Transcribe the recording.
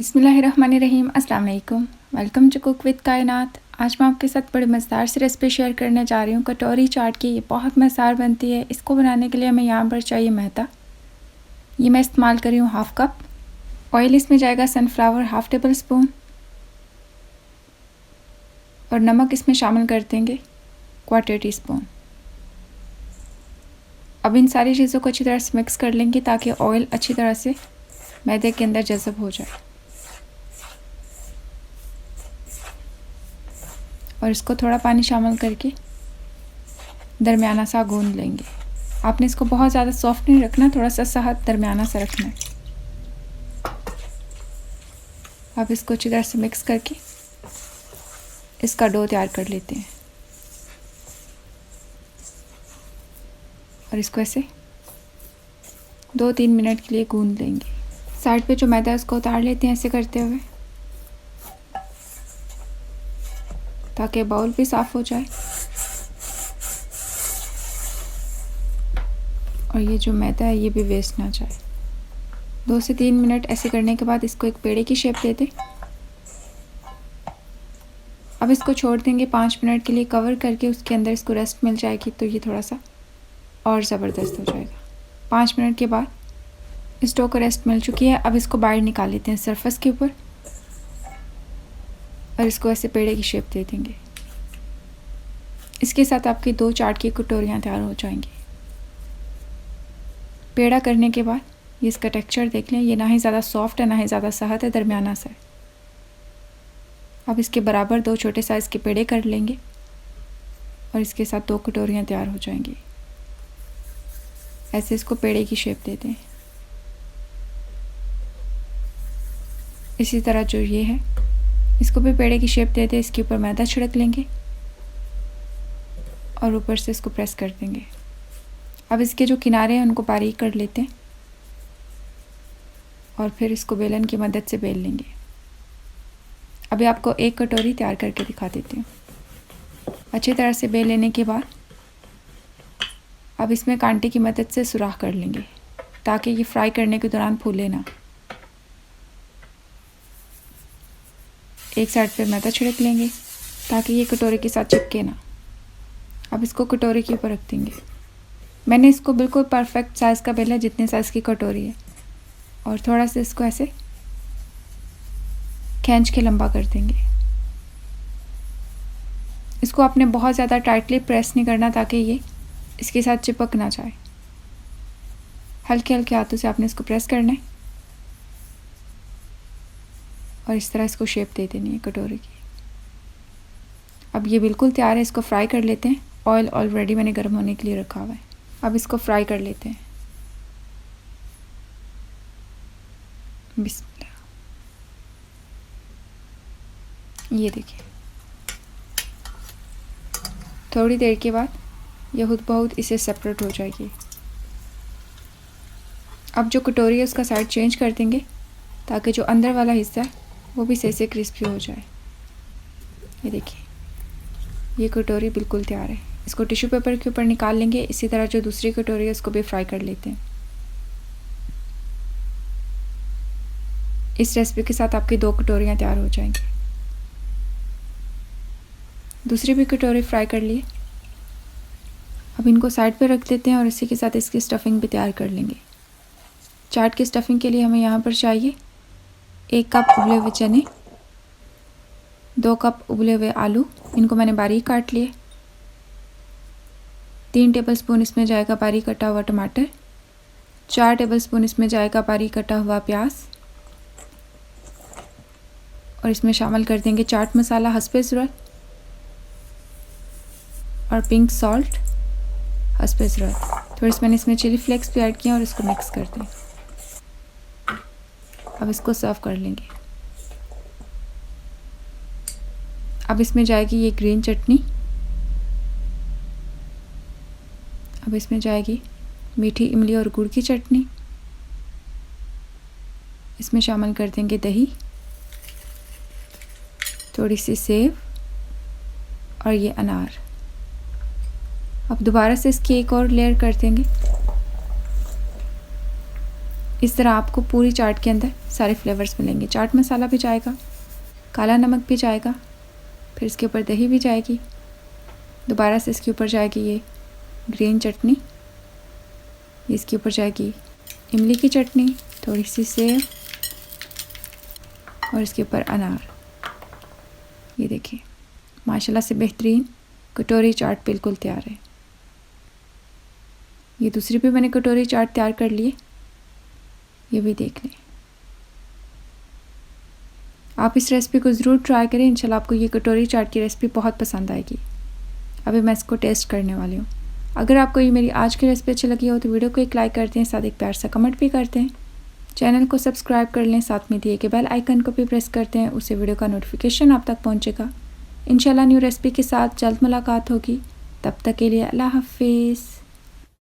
बिस्मिल्लाहिर्रहमानिर्रहीम। अस्सलाम वालेकुम। वेलकम टू कुक विद कायनात। आज मैं आपके साथ बड़े मज़ेदार से रेसिपी शेयर करने जा रही हूँ कटोरी चाट की। ये बहुत मज़ेदार बनती है। इसको बनाने के लिए हमें यहाँ पर चाहिए मैदा। ये मैं इस्तेमाल कर रही हूँ हाफ़ कप। ऑयल इसमें जाएगा सनफ्लावर हाफ़ टेबल स्पून, और नमक इसमें शामिल कर देंगे 1/4 टीस्पून। अब इन सारी चीज़ों को अच्छी तरह से मिक्स कर लेंगे ताकि ऑयल अच्छी तरह से मैदे के अंदर जज़ब हो जाए, और इसको थोड़ा पानी शामिल करके दरमियाना सा गूंद लेंगे। आपने इसको बहुत ज़्यादा सॉफ्ट नहीं रखना, थोड़ा सा सख्त दरमियाना सा रखना है। अब इसको अच्छी तरह से मिक्स करके इसका डो तैयार कर लेते हैं, और इसको ऐसे 2-3 मिनट के लिए गूंद लेंगे। साइड पे जो मैदा है उसको उतार लेते हैं ऐसे करते हुए, ताकि बाउल भी साफ़ हो जाए। और ये जो मैदा है ये भी वेस्ट ना जाए। 2 से 3 मिनट ऐसे करने के बाद इसको एक पेड़े की शेप दे दें। अब इसको छोड़ देंगे 5 मिनट के लिए कवर करके, उसके अंदर इसको रेस्ट मिल जाएगी तो ये थोड़ा सा और ज़बरदस्त हो जाएगा। 5 मिनट के बाद इस डो को रेस्ट मिल चुकी है। अब इसको बाहर निकाल लेते हैं सरफेस के ऊपर, और इसको ऐसे पेड़े की शेप दे देंगे। इसके साथ आपकी 2 चाट की कटोरियाँ तैयार हो जाएंगी। पेड़ा करने के बाद ये इसका टेक्सचर देख लें, ये ना ही ज़्यादा सॉफ्ट है ना ही ज़्यादा सख्त है, दरमियाना सा है। अब इसके बराबर 2 छोटे साइज़ के पेड़े कर लेंगे, और इसके साथ 2 कटोरियाँ तैयार हो जाएंगी। ऐसे इसको पेड़े की शेप दे दें। इसी तरह जो ये है इसको भी पेड़े की शेप दे दें। इसके ऊपर मैदा छिड़क लेंगे और ऊपर से इसको प्रेस कर देंगे। अब इसके जो किनारे हैं उनको बारीक कर लेते हैं, और फिर इसको बेलन की मदद से बेल लेंगे। अभी आपको एक कटोरी तैयार करके दिखा देती हूँ। अच्छी तरह से बेल लेने के बाद अब इसमें कांटे की मदद से सुराख कर लेंगे ताकि ये फ्राई करने के दौरान फूले ना। एक साइड पे मैदा छिड़क लेंगे ताकि ये कटोरे के साथ चिपके ना। अब इसको कटोरे के ऊपर रख देंगे। मैंने इसको बिल्कुल परफेक्ट साइज़ का बेला, जितने साइज़ की कटोरी है, और थोड़ा सा इसको ऐसे खींच के लंबा कर देंगे। इसको आपने बहुत ज़्यादा टाइटली प्रेस नहीं करना ताकि ये इसके साथ चिपक ना जाए। हल्के हल्के हाथों से आपने इसको प्रेस करना है, और इस तरह इसको शेप दे देनी है कटोरे की। अब ये बिल्कुल तैयार है, इसको फ्राई कर लेते हैं। ऑयल ऑलरेडी मैंने गर्म होने के लिए रखा हुआ है। अब इसको फ्राई कर लेते हैं। बिस्मिल्लाह। ये देखिए, थोड़ी देर के बाद ये खुद बहुत इसे सेपरेट हो जाएगी। अब जो कटोरी है उसका साइड चेंज कर देंगे ताकि जो अंदर वाला हिस्सा है वो भी सही से क्रिस्पी हो जाए। ये देखिए, ये कटोरी बिल्कुल तैयार है। इसको टिश्यू पेपर के ऊपर निकाल लेंगे। इसी तरह जो दूसरी कटोरी है उसको भी फ्राई कर लेते हैं। इस रेसिपी के साथ आपकी 2 कटोरियाँ तैयार हो जाएंगी। दूसरी भी कटोरी फ्राई कर लिए। अब इनको साइड पे रख देते हैं, और इसी के साथ इसकी स्टफिंग भी तैयार कर लेंगे। चाट की स्टफिंग के लिए हमें यहाँ पर चाहिए 1 कप उबले हुए चने, 2 कप उबले हुए आलू, इनको मैंने बारीक काट लिए। 3 टेबलस्पून इसमें जाएगा बारीक कटा हुआ टमाटर, 4 टेबलस्पून इसमें जाएगा बारीक कटा हुआ प्याज, और इसमें शामिल कर देंगे चाट मसाला हस्बे ज़रूरत, और पिंक सॉल्ट हस्बे ज़रूरत। थोड़ी सी मैंने इसमें चिली फ्लेक्स भी ऐड किया, और इसको मिक्स कर दें। अब इसको सर्व कर लेंगे। अब इसमें जाएगी ये ग्रीन चटनी। अब इसमें जाएगी मीठी इमली और गुड़ की चटनी। इसमें शामिल कर देंगे दही, थोड़ी सी सेव, और ये अनार। अब दोबारा से इसकी एक और लेयर कर देंगे। इस तरह आपको पूरी चाट के अंदर सारे फ्लेवर्स मिलेंगे। चाट मसाला भी जाएगा, काला नमक भी जाएगा, फिर इसके ऊपर दही भी जाएगी, दोबारा से इसके ऊपर जाएगी ये ग्रीन चटनी, इसके ऊपर जाएगी इमली की चटनी, थोड़ी सी सेव और इसके ऊपर अनार। ये देखिए माशाल्लाह से बेहतरीन कटोरी चाट बिल्कुल तैयार है। ये दूसरी भी मैंने कटोरी चाट तैयार कर ली है, ये भी देख लें। आप इस रेसिपी को ज़रूर ट्राई करें, इंशाल्लाह आपको ये कटोरी चाट की रेसिपी बहुत पसंद आएगी। अभी मैं इसको टेस्ट करने वाली हूँ। अगर आपको ये मेरी आज की रेसिपी अच्छी लगी हो तो वीडियो को एक लाइक कर दें, साथ एक प्यार सा कमेंट भी करते हैं, चैनल को सब्सक्राइब कर लें, साथ में दिए के बेल आइकन को भी प्रेस करते हैं, उससे वीडियो का नोटिफिकेशन आप तक पहुँचेगा। इंशाल्लाह न्यू रेसिपी के साथ जल्द मुलाकात होगी। तब तक के लिए अल्लाह हाफिज़।